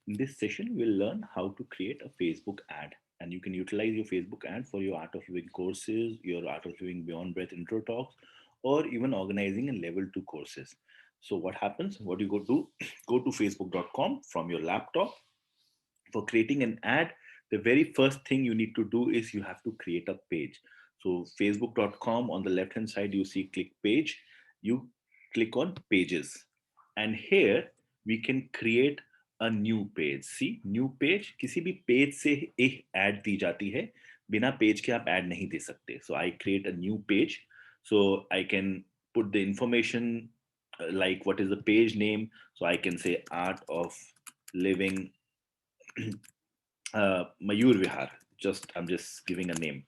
In this session, we'll learn how to create a Facebook ad, and you can utilize your Facebook ad for your Art of Living courses, your Art of Living Beyond Breath intro talks, or even organizing a level 2 courses. So what happens? What you go do? Go to facebook.com from your laptop. For creating an ad, the very first thing you need to do is you have to create a page. So facebook.com, on the left hand side you see click page. You click on pages, and here we can create a new page. See, new page, किसी भी page से एक ad दी जाती है, बिना page के आप ad नहीं दे सकते. So I create a new page, so I can put the information, like what is the page name. So I can say Art of Living Mayur Vihar. I'm just giving a name.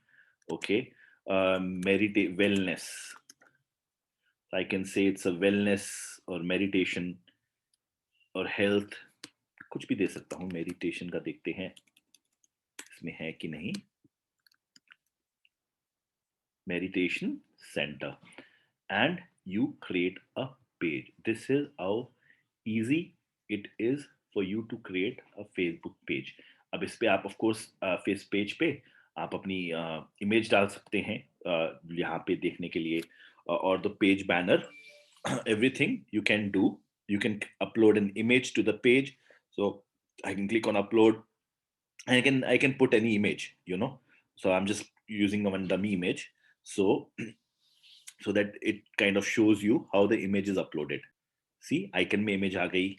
Okay. Meditate wellness. I can say it's a wellness or meditation or health. कुछ भी दे सकता हूँ. Meditation का देखते हैं इसमें है कि नहीं. Meditation center, and you create a page. This is how easy it is for you to create a Facebook page. अब इस पे आप of course फेस पेज पे आप अपनी इमेज डाल सकते हैं यहाँ पे देखने के लिए, और the page banner, everything you can do. You can upload an image to the page. So I can click on upload, and I can put any image. So I'm just using one dummy image. So so that it kind of shows you how the image is uploaded. See, icon में image आ गई.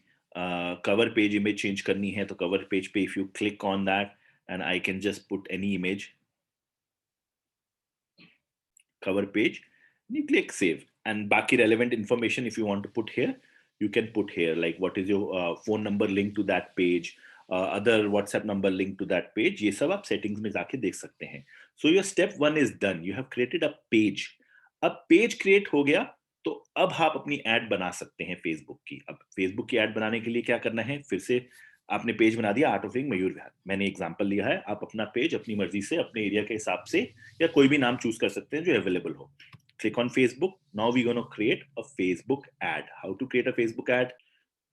Cover page image change करनी है तो cover page पे if you click on that, and I can just put any image. Cover page, and you click save, and बाकी relevant information if you want to put here, you can put here, like what is your phone number linked to that page, other WhatsApp number linked to that page. ये सब आप settings में जाके देख सकते हैं. So your step 1 is done. You have created a page. अब page create हो गया, तो अब आप अपनी ऐड बना सकते हैं फेसबुक की. अब फेसबुक की ऐड बनाने के लिए क्या करना है? फिर से आपने पेज बना दिया आर्ट ऑफ लिविंग मयूर विहार. मैंने एग्जांपल लिया है, आप अपना पेज अपनी मर्जी से अपने एरिया के हिसाब से या कोई भी नाम चूज कर सकते हैं जो अवेलेबल हो. Click on Facebook. Now we're going to create a Facebook ad. How to create a Facebook ad?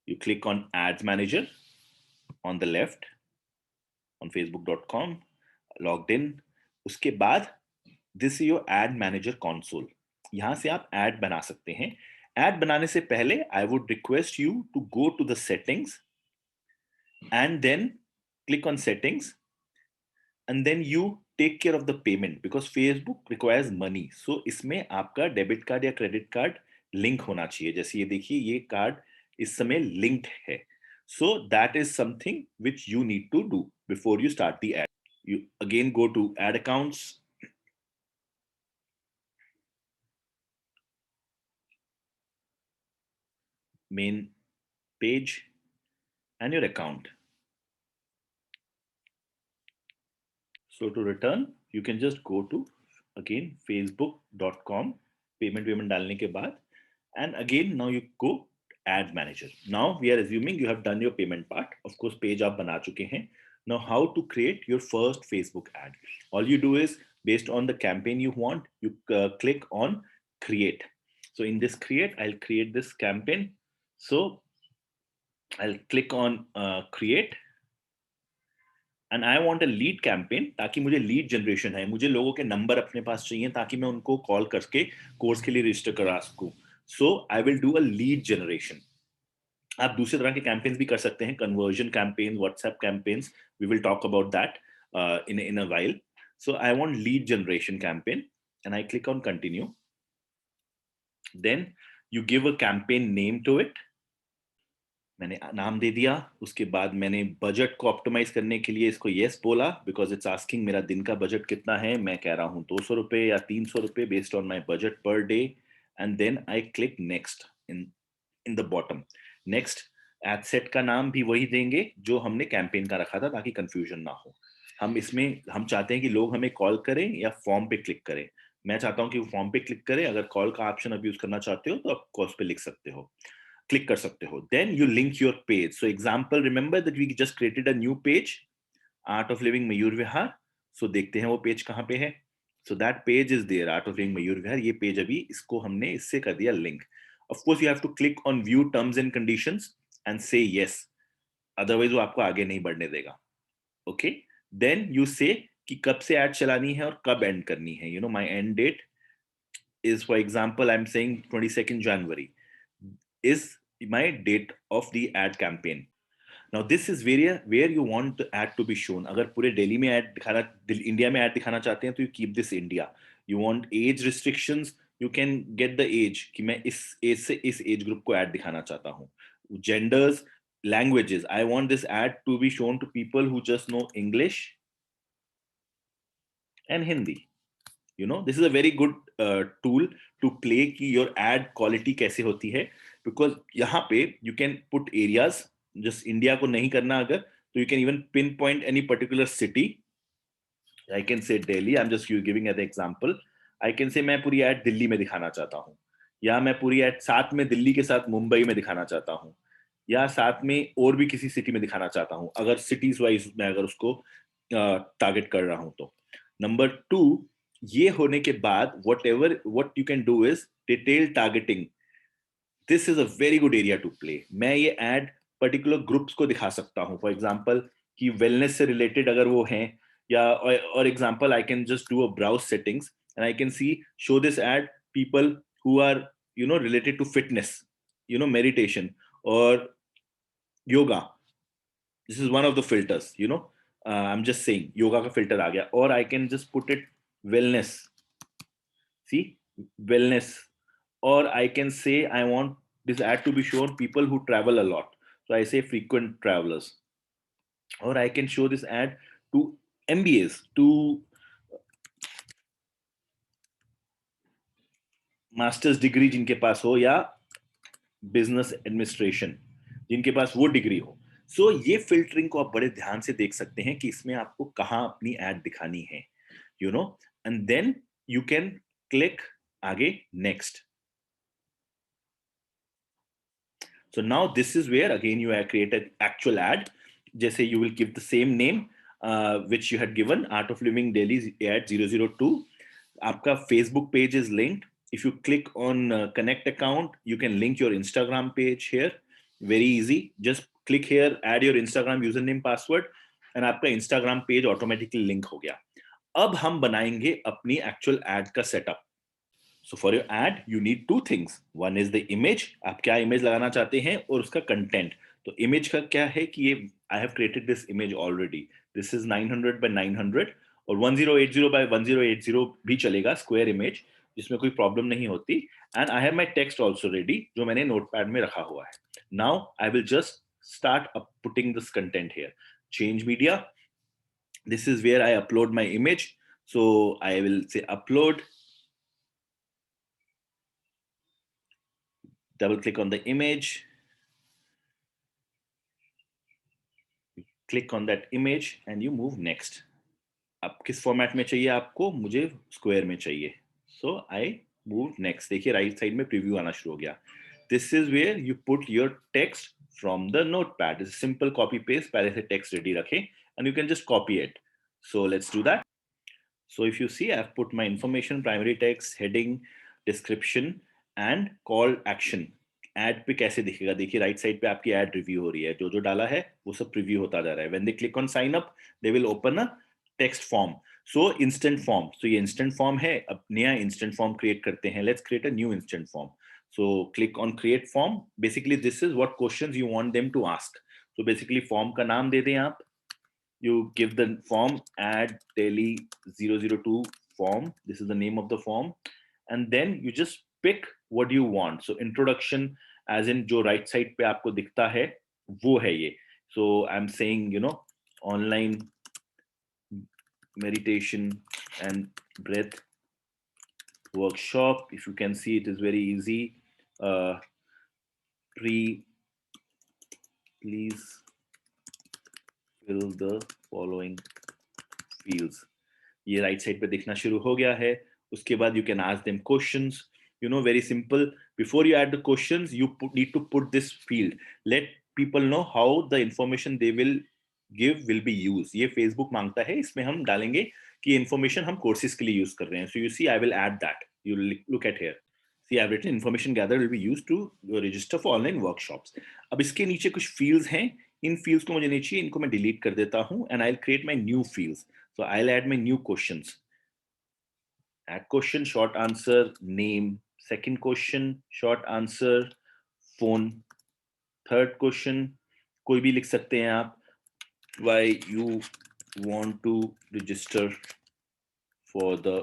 You click on Ads Manager on the left on facebook.com, logged in. उसके बाद this is your Ad Manager console. यहां से आप ad बना सकते हैं. Ad बनाने से पहले I would request you to go to the settings and then click on settings, and then you take care of the payment because Facebook requires money. So इसमें आपका डेबिट कार्ड या credit card link होना चाहिए. जैसे ये देखिए, ये card इस समय लिंक्ड है. So that is something which you need to do before you start the ad. You again go to ad accounts, main page, and your account. So to return, you can just go to again facebook.com, payment डालने के बाद, and again now you go Ad Manager. Now we are assuming you have done your payment part. Of course, page आप बना चुके हैं. Now how to create your first Facebook ad? All you do is, based on the campaign you want, you click on create. So in this create, I'll create this campaign. So I'll click on create, and I want a lead campaign, ताकि मुझे lead generation है, मुझे लोगों के number अपने पास चाहिए ताकि मैं उनको कॉल करके कोर्स के लिए रजिस्टर करा सकूं. So I will do a lead generation. आप दूसरे तरह के कैंपेन्स भी कर सकते हैं, conversion campaign, WhatsApp campaigns. We will talk about that in a while. So I want lead generation campaign, and I click on continue. Then you give a campaign name to it. मैंने नाम दे दिया. उसके बाद मैंने budget को optimise करने के लिए इसको यस बोला, बिकॉज इट्स आस्किंग मेरा दिन का बजट कितना है. मैं कह रहा हूँ 200 रुपए या 300 रुपए based on my budget per day. And then I click next in the bottom. Next. Ad set का नाम भी वही देंगे जो हमने कैंपेन का रखा था, ताकि कंफ्यूजन ना हो. हम चाहते हैं कि लोग हमें कॉल करें या फॉर्म पे क्लिक करें. मैं चाहता हूं कि वो फॉर्म पे क्लिक करें. अगर कॉल का ऑप्शन अब यूज करना चाहते हो तो आप कॉल पे लिख सकते हो, क्लिक कर सकते हो. Then you link your page. So example, remember that we just created a new page, Art of Living Mayur Vihar. So देखते हैं वो पेज कहाँ पे है. So that page is there, Art of Living Mayur Vihar. ये पेज अभी इसको हमने इससे कर दिया link. Of course you have to click on view terms and conditions and say yes. Otherwise वो आपको आगे नहीं बढ़ने देगा. ओके, देन यू से कि कब से एड चलानी है और कब एंड करनी है. You know my end date is, for example, I'm saying 22nd January is my date of the ad campaign. Now this is where you want the ad to be shown. अगर पूरे दिल्ली में ad दिखाना, India में ad दिखाना चाहते हैं तो you keep this India. You want age restrictions, you can get the age कि मैं इस age से इस age group को ad दिखाना चाहता हूँ. Genders, languages, I want this ad to be shown to people who just know English and Hindi. You know, this is a very good tool to play कि your ad quality कैसे होती है, because यहाँ पे you can put areas. just India को नहीं करना अगर, तो you can even pinpoint any particular city. I can say Delhi, I'm just giving as an example. I can say मैं पूरी ad दिल्ली में दिखाना चाहता हूँ, या मैं पूरी ad साथ में दिल्ली के साथ मुंबई में दिखाना चाहता हूँ, या साथ में और भी किसी सिटी में दिखाना चाहता हूँ, अगर सिटीज वाइज मैं अगर उसको टारगेट कर रहा हूँ तो. नंबर 2, ये होने के बाद what you can do is detailed targeting. This is a very good area to play. मैं ये ad particular groups को दिखा सकता हूँ. For example, कि wellness से related अगर वो हैं, या or example, I can just do a browse settings and I can see show this ad people who are, you know, related to fitness, you know, meditation or yoga. This is one of the filters, you know. I'm just saying yoga का filter आ गया, or I can just put it wellness. See, wellness. Or I can say I want this ad to be shown people who travel a lot. So I say frequent travelers. Or I can show this ad to MBAs, to master's degree जिनके पास हो, या business administration जिनके पास वो degree हो. सो ये filtering को आप बड़े ध्यान से देख सकते हैं कि इसमें आपको कहाँ अपनी एड दिखानी है, you know. And then you can click आगे next. So now this is where again you have created actual ad. जैसे you will give the same name which you had given, Art of Living Delhi ad 002. आपका Facebook page is linked. If you click on connect account, you can link your Instagram page here. Very easy. Just click here, add your Instagram username password, and आपका Instagram page automatically link हो गया. अब हम बनाएंगे अपनी actual ad का setup. So for your ad, you need two things. One is the image. आप क्या image लगाना चाहते हैं, और उसका content. तो image का क्या है कि ये I have created this image already. This is 900 by 900 और 1080 by 1080 भी चलेगा, square image, जिसमें कोई problem नहीं होती. And I have my text also ready, जो मैंने notepad में रखा हुआ है. Now I will just start putting this content here. Change media. This is where I upload my image. So I will say upload. Double click on the image, click on that image and you move next. अब किस format में चाहिए आपको? मुझे square में चाहिए. So I move next. देखिए right side में प्रीव्यू आना शुरू हो गया. This is where you put your text from the notepad. Simple copy paste, पहले से टेक्स्ट रेडी रखें and you can just copy it. So let's do that. So if you see, I've put my information, primary text, heading, description and call action. Ad पे कैसे दिखेगा? देखिए right side पे आपकी ad review हो रही है. जो जो डाला है वो सब प्रीव्यू होता जा रहा है. When they click on sign up, they will open a text form. So instant form. So ये instant form है. अब नया instant form create करते हैं. Let's create a new instant form. So click on create form. Basically this is what questions you want them to ask. So basically form का नाम दे दें आप. You give the form add Delhi 002 form. This is the name of the form. And then you just pick what you want. So introduction, as in जो right side पे आपको दिखता है वो है ये. So I'm saying, you know, online meditation and breath workshop. If you can see, it is very easy. Please fill the following fields. ये right side पे दिखना शुरू हो गया है. उसके बाद you can ask them questions. You know, very simple. Before you add the questions, you need to put this field. Let people know how the information they will give will be used. ये Facebook मांगता है, इसमें हम डालेंगे कि information हम courses के लिए यूज कर रहे हैं. So you see, I will add that. You look at here. See, I've written information gathered will be used to register for online workshops. अब इसके नीचे कुछ fields हैं. इन fields को मुझे नहीं चाहिए, इनको मैं delete कर देता हूँ and I'll create my new fields. So I'll add my new questions. Add question, short answer, name. Second question, short answer, phone. Third question, कोई भी लिख सकते हैं आप. Why you want to register for the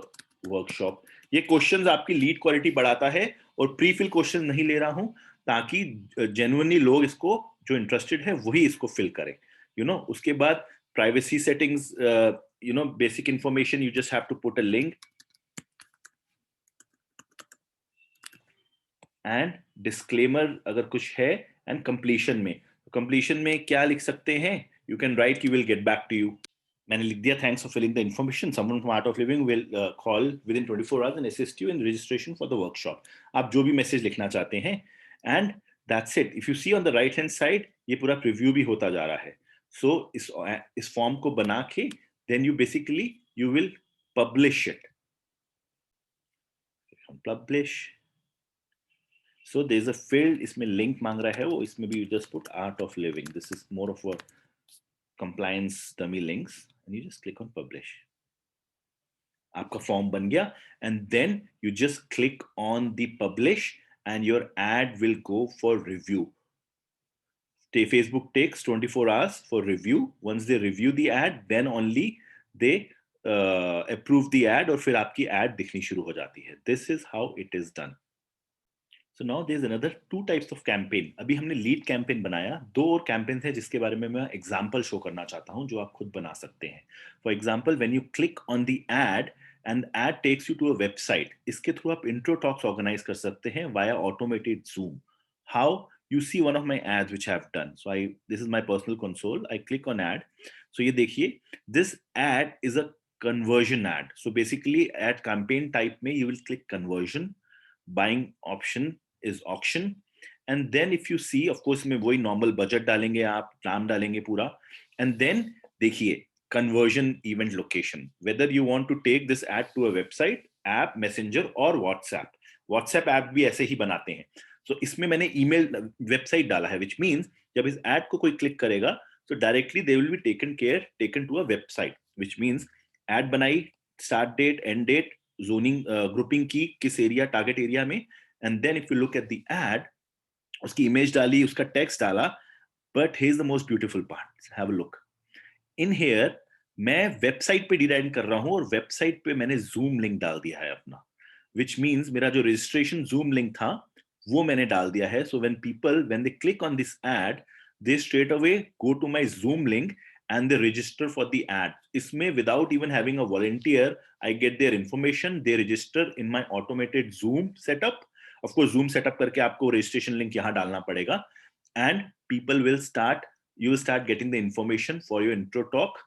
workshop. ये questions आपकी lead quality बढ़ाता है और प्री फिल क्वेश्चन नहीं ले रहा हूं ताकि जेन्युइनली लोग इसको जो इंटरेस्टेड है वही इसको फिल करें. उसके बाद privacy settings, basic information, you just have to put a link and disclaimer अगर कुछ है. एंड कंप्लीशन में क्या लिख सकते हैं? You can write, you will get back to you. मैंने लिख दिया, thanks for filling the information, someone from Art of Living will call within 24 hours and assist you in registration for the workshop. आप जो भी message लिखना चाहते हैं and that's it. If you see on the right hand side, ये पूरा preview भी होता जा रहा है. सो इस फॉर्म को बना के then you will publish it. Publish. So there's a field, इसमें लिंक मांग रहा है वो, इसमें भी you just put art of living. This is more of a compliance dummy links and you just click on publish. आपका form बन गया and then you just click on the publish and your ad will go for review. Facebook takes 24 hours for review. Once they review the ad, then only they approve the ad और फिर आपकी ad दिखनी शुरू हो जाती है. This is how it is done. So now there's another two types of campaign. अभी हमने लीड कैंपेन बनाया, दो और कैंपेन है जिसके बारे में मैं एग्जांपल शो करना चाहता हूं जो आप खुद बना सकते हैं. For example, when you click on the ad and ad takes you to a website, इसके थ्रू आप इंट्रो टॉक्स ऑर्गेनाइज कर सकते हैं via automated Zoom. How? You see one of my ads which I have done. So this is my personal console. I click on ad. So ये देखिए, this ad is a conversion ad. So basically ad campaign type में you will click conversion, buying option is auction, and then if you see, of course में वही normal budget डालेंगे, आप नाम डालेंगे पूरा, and then देखिए conversion event location, whether you want to take this ad to a website, app, messenger और WhatsApp app भी ऐसे ही बनाते हैं. So इसमें मैंने email website डाला है, which means जब इस ad को कोई क्लिक करेगा तो directly they will be taken to a website, which means ad बनाई, start date, end date, zoning, grouping की किस एरिया, टारगेट एरिया में, and then if you look at the ad, उसकी इमेज डाली, उसका टेक्स्ट डाला. But here's the most beautiful part. Have a look. In here मैं website पे design कर रहा हूं और वेबसाइट पे मैंने जूम लिंक डाल दिया है अपना, which means मेरा जो रजिस्ट्रेशन जूम लिंक था वो मैंने डाल दिया है. So when they click on this ad, they straight away go to my Zoom link and they register for the ad. इसमें without even having a volunteer, I get their information, they register in my automated Zoom setup. Of course, Zoom setup करके आपको registration link यहाँ डालना पड़ेगा, and you will start getting the information for your intro talk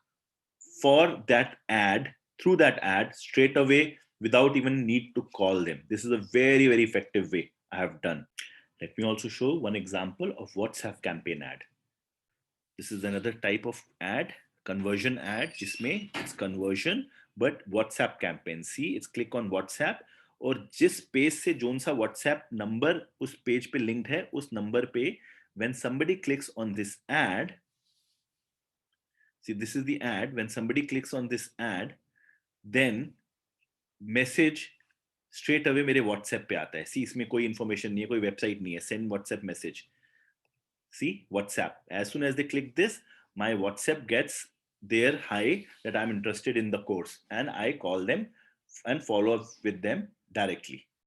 for that ad, through that ad straight away without even need to call them. This is a very, very effective way I have done. Let me also show one example of WhatsApp campaign ad. This is another type of ad, conversion ad, जिसमें it's conversion but WhatsApp campaign. See, it's click on WhatsApp और जिस page से zone सा WhatsApp number उस page पे linked है, उस number पे when somebody clicks on this ad, see this is the ad, when somebody clicks on this ad, then message straight away मेरे WhatsApp पे आता है. See, इसमें कोई information नहीं है, कोई website नहीं है, send WhatsApp message. See, WhatsApp. As soon as they click this, my WhatsApp gets their hi that I'm interested in the course, and I call them and follow up with them directly.